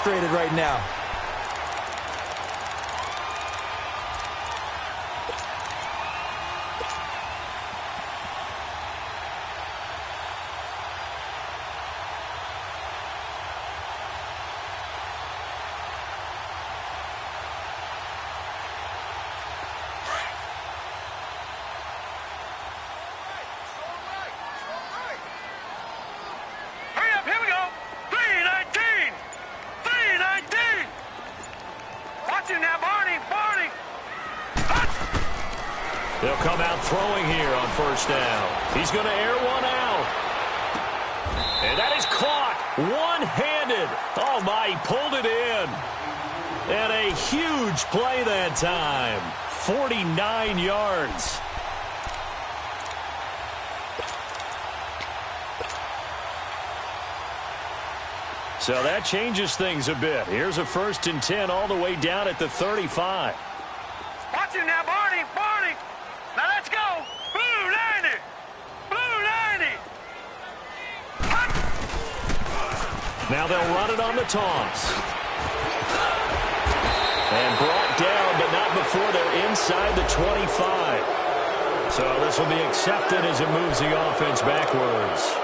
frustrated right now. They'll come out throwing here on first down. He's going to air one out. And that is caught one-handed. Oh, my, he pulled it in. And a huge play that time. 49 yards. So that changes things a bit. Here's a 1st and 10 all the way down at the 35. Watch it now, Barney. Barney. Now let's go. Blue 90. Blue 90. Now they'll run it on the toss. And brought down, but not before they're inside the 25. So this will be accepted as it moves the offense backwards.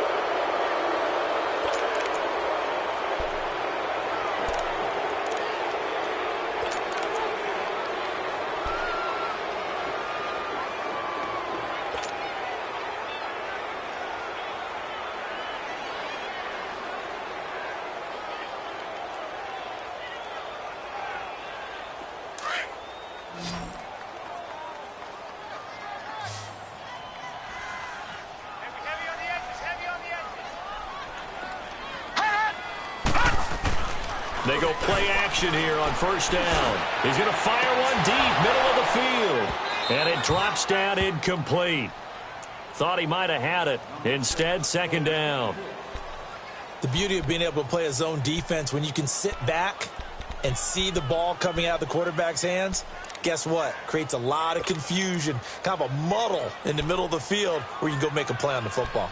They go play action here on first down. He's going to fire one deep, middle of the field. And it drops down incomplete. Thought he might have had it. Instead, second down. The beauty of being able to play a zone defense when you can sit back and see the ball coming out of the quarterback's hands, guess what? Creates a lot of confusion, kind of a muddle in the middle of the field where you can go make a play on the football.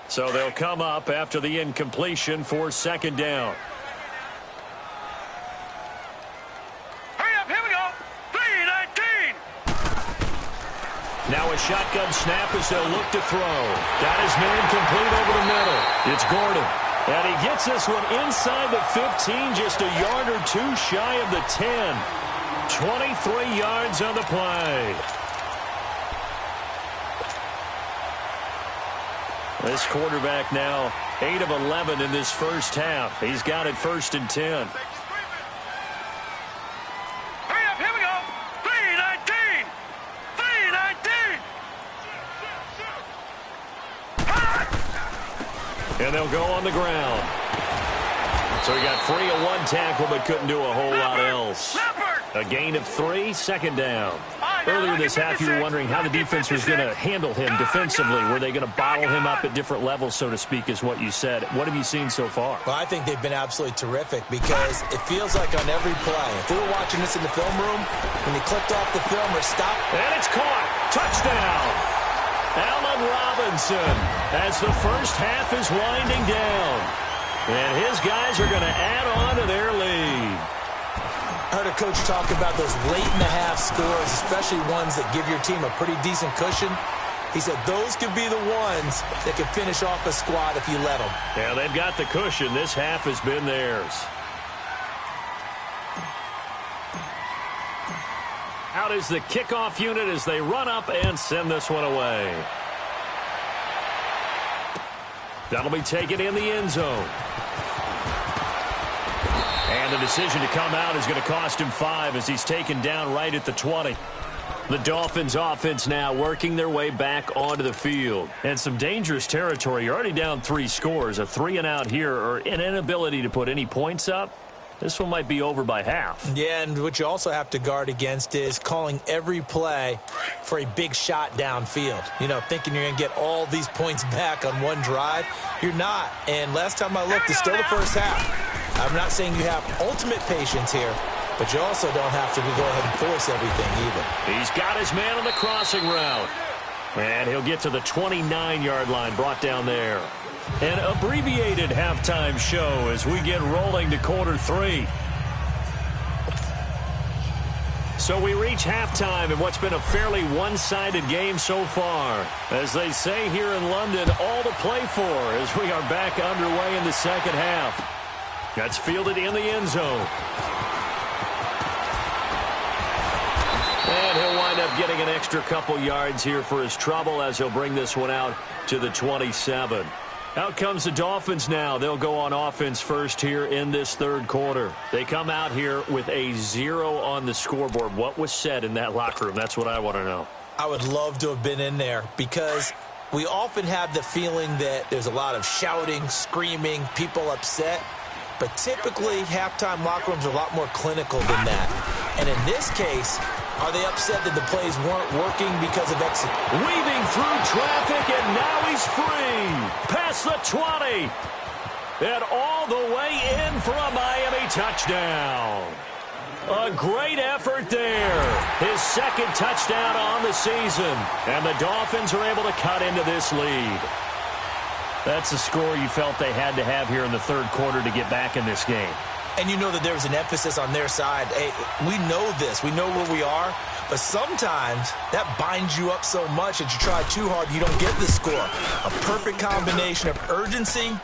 So they'll come up after the incompletion for second down. Hurry up, here we go. 3-19. Now a shotgun snap as they'll look to throw. Got his man complete over the middle. It's Gordon. And he gets this one inside the 15, just a yard or two shy of the 10. 23 yards on the play. This quarterback now 8 of 11 in this first half. He's got it 1st and 10. Hurry up, here we go. 3-19. 3-19. And they'll go on the ground. So he got free of one tackle but couldn't do a whole lot else. A gain of 3, second down. Earlier this half, you were wondering how the defense was going to handle him defensively. Were they going to bottle him up at different levels, so to speak, is what you said. What have you seen so far? Well, I think they've been absolutely terrific because it feels like on every play, if we were watching this in the film room, when they clicked off the film or stopped. And it's caught. Touchdown. Allen Robinson as the first half is winding down. And his guys are going to add on to their lead. I heard a coach talk about those late-in-the-half scores, especially ones that give your team a pretty decent cushion. He said those could be the ones that can finish off a squad if you let them. Yeah, they've got the cushion. This half has been theirs. Out is the kickoff unit as they run up and send this one away. That'll be taken in the end zone. And the decision to come out is going to cost him 5 as he's taken down right at the 20. The Dolphins offense now working their way back onto the field. And some dangerous territory. You're already down 3 scores. A 3-and-out here or an inability to put any points up. This one might be over by half. Yeah, and what you also have to guard against is calling every play for a big shot downfield. You know, thinking you're going to get all these points back on one drive. You're not. And last time I looked, it's still the first half. I'm not saying you have ultimate patience here, but you also don't have to go ahead and force everything either. He's got his man on the crossing route. And he'll get to the 29-yard line, brought down there. An abbreviated halftime show as we get rolling to quarter 3. So we reach halftime in what's been a fairly one-sided game so far. As they say here in London, all to play for as we are back underway in the second half. That's fielded in the end zone. And he'll wind up getting an extra couple yards here for his trouble as he'll bring this one out to the 27. Out comes the Dolphins now. They'll go on offense first here in this third quarter. They come out here with a 0 on the scoreboard. What was said in that locker room? That's what I want to know. I would love to have been in there because we often have the feeling that there's a lot of shouting, screaming, people upset. But typically, halftime locker rooms are a lot more clinical than that. And in this case, are they upset that the plays weren't working because of execution? Weaving through traffic, and now he's free. Past the 20. And all the way in for a Miami touchdown. A great effort there. His second touchdown on the season. And the Dolphins are able to cut into this lead. That's a score you felt they had to have here in the third quarter to get back in this game. And you know that there was an emphasis on their side. Hey, we know this. We know where we are. But sometimes that binds you up so much that you try too hard, you don't get the score. A perfect combination of urgency,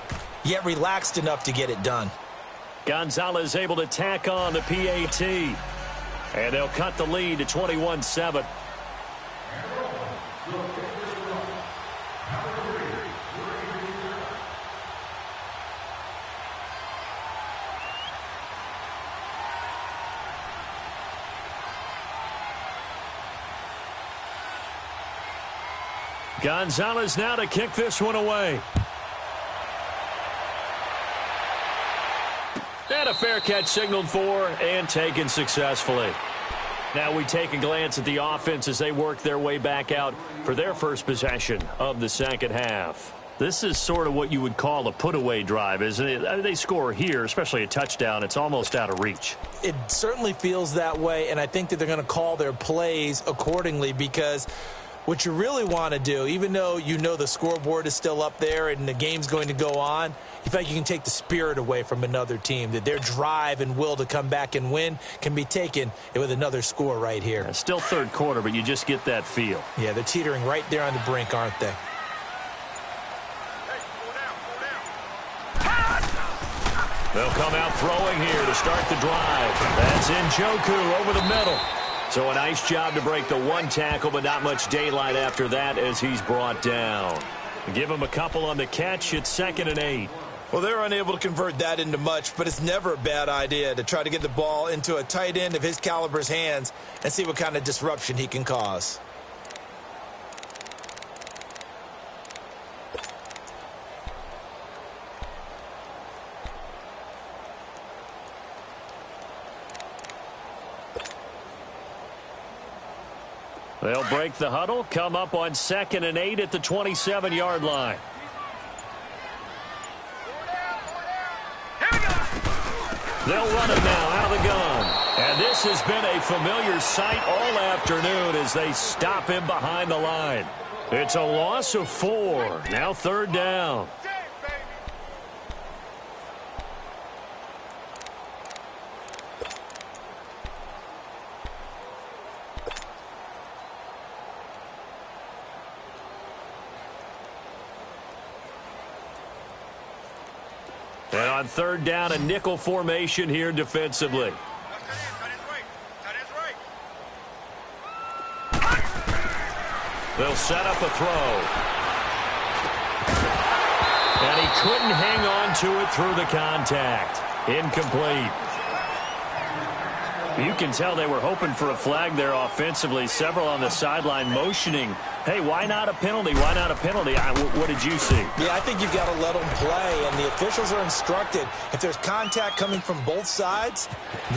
yet relaxed enough to get it done. Gonzalez able to tack on the PAT. And they'll cut the lead to 21-7. Gonzalez now to kick this one away. And a fair catch signaled for and taken successfully. Now we take a glance at the offense as they work their way back out for their first possession of the second half. This is sort of what you would call a put-away drive, isn't it? I mean, they score here, especially a touchdown. It's almost out of reach. It certainly feels that way, and I think that they're going to call their plays accordingly because what you really want to do, even though you know the scoreboard is still up there and the game's going to go on, you feel like you can take the spirit away from another team, that their drive and will to come back and win can be taken with another score right here. Yeah, still third quarter, but you just get that feel. Yeah, they're teetering right there on the brink, aren't they? They'll come out throwing here to start the drive. That's Njoku over the middle. So a nice job to break the one tackle, but not much daylight after that as he's brought down. Give him a couple on the catch. It's 2nd and 8. Well, they're unable to convert that into much, but it's never a bad idea to try to get the ball into a tight end of his caliber's hands and see what kind of disruption he can cause. They'll break the huddle, come up on 2nd and 8 at the 27-yard line. They'll run it now out of the gun. And this has been a familiar sight all afternoon as they stop him behind the line. It's a loss of 4. Now 3rd down. And on 3rd down, a nickel formation here defensively. They'll set up a throw. And he couldn't hang on to it through the contact. Incomplete. You can tell they were hoping for a flag there offensively. Several on the sideline motioning. Hey, why not a penalty? Why not a penalty? What did you see? Yeah, I think you've got to let them play, and the officials are instructed. If there's contact coming from both sides,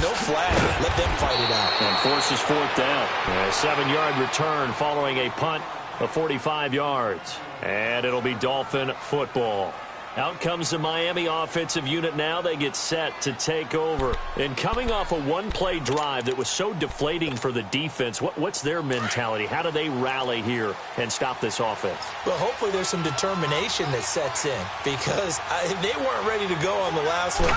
no flag. Let them fight it out. And forces 4th down. A 7-yard return following a punt of 45 yards. And it'll be Dolphin football. Out comes the Miami offensive unit now. They get set to take over. And coming off a one-play drive that was so deflating for the defense, what's their mentality? How do they rally here and stop this offense? Well, hopefully there's some determination that sets in because they weren't ready to go on the last one.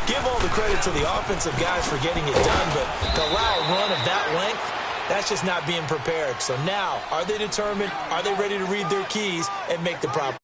Give all the credit to the offensive guys for getting it done, but to allow a run of that length, that's just not being prepared. So now, are they determined? Are they ready to read their keys and make the proper